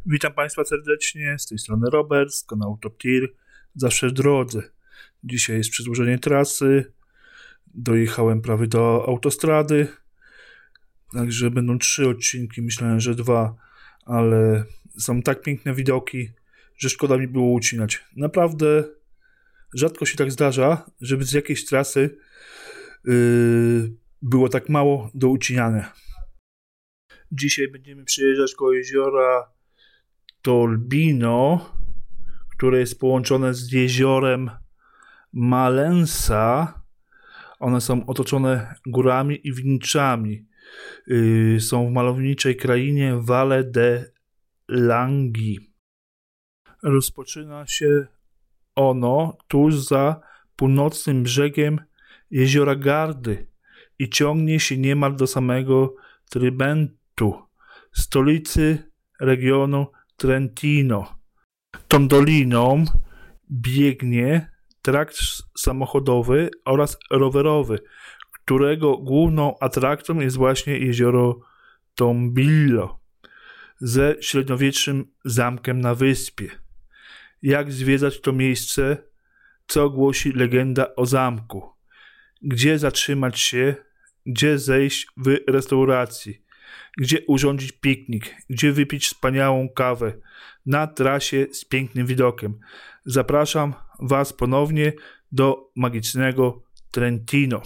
Witam Państwa serdecznie, z tej strony Robert, z kanału Top Tier, zawsze w drodze. Dzisiaj jest przedłużenie trasy, dojechałem prawie do autostrady, także będą 3 odcinki, myślałem, że 2, ale są tak piękne widoki, że szkoda mi było ucinać. Naprawdę rzadko się tak zdarza, żeby z jakiejś trasy było tak mało do ucinania. Dzisiaj będziemy przejeżdżać koło jeziora Tolbino, które jest połączone z jeziorem Malensa. One są otoczone górami i winniczami. Są w malowniczej krainie Valle de Langhi. Rozpoczyna się ono tuż za północnym brzegiem jeziora Gardy i ciągnie się niemal do samego Tribentu, stolicy regionu Trentino. Tą doliną biegnie trakt samochodowy oraz rowerowy, którego główną atrakcją jest właśnie jezioro Tombillo ze średniowiecznym zamkiem na wyspie. Jak zwiedzać to miejsce, co głosi legenda o zamku, gdzie zatrzymać się, gdzie zejść w restauracji, gdzie urządzić piknik, gdzie wypić wspaniałą kawę na trasie z pięknym widokiem. Zapraszam Was ponownie do magicznego Trentino.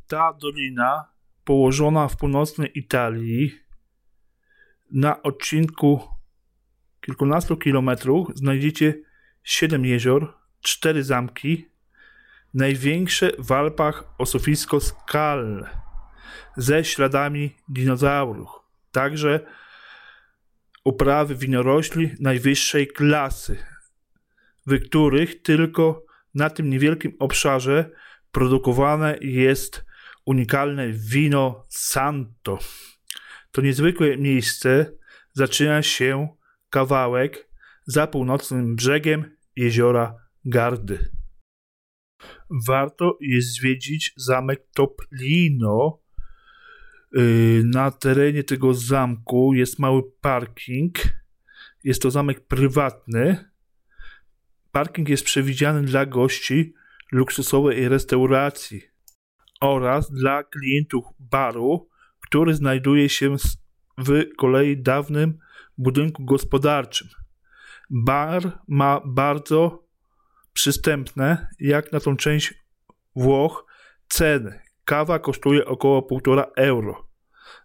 Ta dolina, położona w północnej Italii, na odcinku kilkunastu kilometrów znajdziecie 7 jezior, 4 zamki, największe w Alpach osuwisko skalne ze śladami dinozaurów, także uprawy winorośli najwyższej klasy, w których tylko na tym niewielkim obszarze produkowane jest unikalne wino Santo. To niezwykłe miejsce zaczyna się kawałek za północnym brzegiem jeziora Gardy. Warto jest zwiedzić zamek Topolino. Na terenie tego zamku jest mały parking. Jest to zamek prywatny. Parking jest przewidziany dla gości luksusowej restauracji oraz dla klientów baru, który znajduje się w kolei dawnym budynku gospodarczym. Bar ma bardzo przystępne, jak na tą część Włoch, ceny. Kawa kosztuje około 1,5 euro.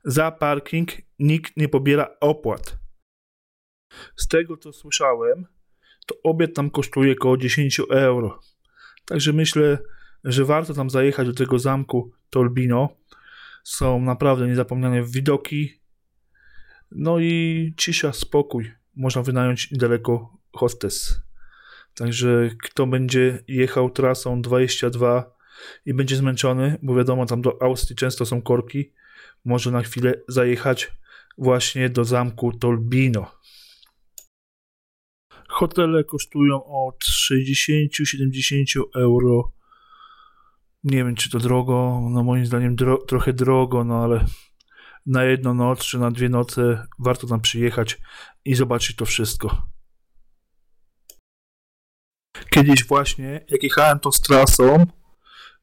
Za parking nikt nie pobiera opłat. Z tego co słyszałem, to obiad tam kosztuje około 10 euro. Także myślę, że warto tam zajechać do tego zamku Tolbino. Są naprawdę niezapomniane widoki. No i cisza, spokój. Można wynająć niedaleko hostes. Także kto będzie jechał trasą 22 i będzie zmęczony, bo wiadomo, tam do Austrii często są korki, może na chwilę zajechać właśnie do zamku Tolbino. Hotele kosztują od 60-70 euro. Nie wiem, czy to drogo, no moim zdaniem trochę drogo, no ale na jedną noc czy na 2 noce warto tam przyjechać i zobaczyć to wszystko. Kiedyś właśnie, jak jechałem tą trasą,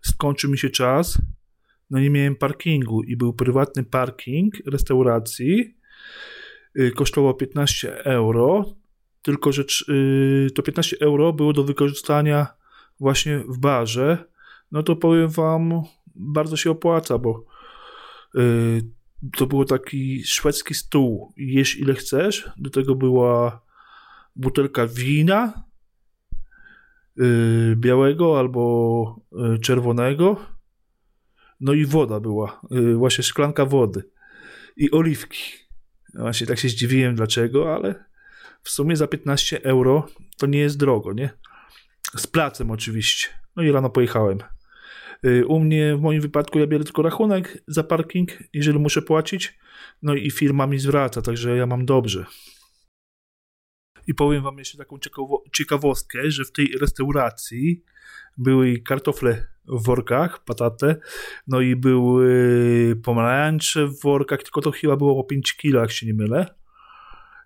skończył mi się czas, no nie miałem parkingu i był prywatny parking restauracji, kosztował 15 euro, tylko że to 15 euro było do wykorzystania właśnie w barze. No to powiem Wam, bardzo się opłaca, bo to był taki szwedzki stół, jesz ile chcesz, do tego była butelka wina, białego albo czerwonego, no i woda była, właśnie szklanka wody i oliwki. Właśnie tak się zdziwiłem dlaczego, ale w sumie za 15 euro to nie jest drogo, nie? Z placem oczywiście. No i rano pojechałem. U mnie, w moim wypadku, ja biorę tylko rachunek za parking, jeżeli muszę płacić, no i firma mi zwraca, także ja mam dobrze. I powiem wam jeszcze taką ciekawostkę, że w tej restauracji były kartofle w workach, patatę, no i były pomarańcze w workach, tylko to chyba było po 5 kilo, jak się nie mylę.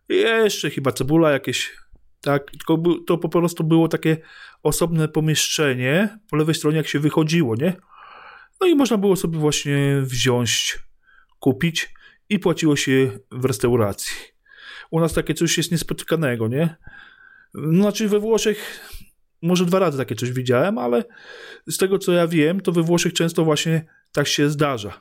I jeszcze chyba cebula jakieś, tak, tylko to po prostu było takie osobne pomieszczenie po lewej stronie, jak się wychodziło, nie? No i można było sobie właśnie wziąć, kupić i płaciło się w restauracji. U nas takie coś jest niespotykanego, nie? Znaczy we Włoszech może 2 razy takie coś widziałem, ale z tego co ja wiem, to we Włoszech często właśnie tak się zdarza.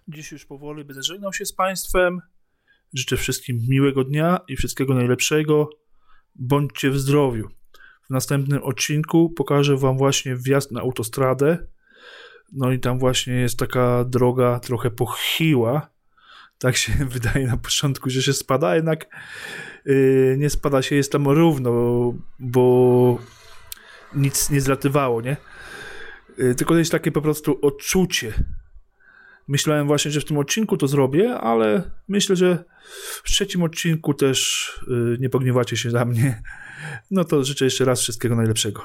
Dziś już powoli będę żegnał się z Państwem. Życzę wszystkim miłego dnia i wszystkiego najlepszego. Bądźcie w zdrowiu. W następnym odcinku pokażę Wam właśnie wjazd na autostradę. No i tam właśnie jest taka droga trochę pochyła. Tak się wydaje na początku, że się spada, jednak nie spada się, jest tam równo, bo nic nie zlatywało, nie? Tylko to jest takie po prostu odczucie. Myślałem właśnie, że w tym odcinku to zrobię, ale myślę, że w trzecim odcinku też nie pogniewacie się za mnie. No to życzę jeszcze raz wszystkiego najlepszego.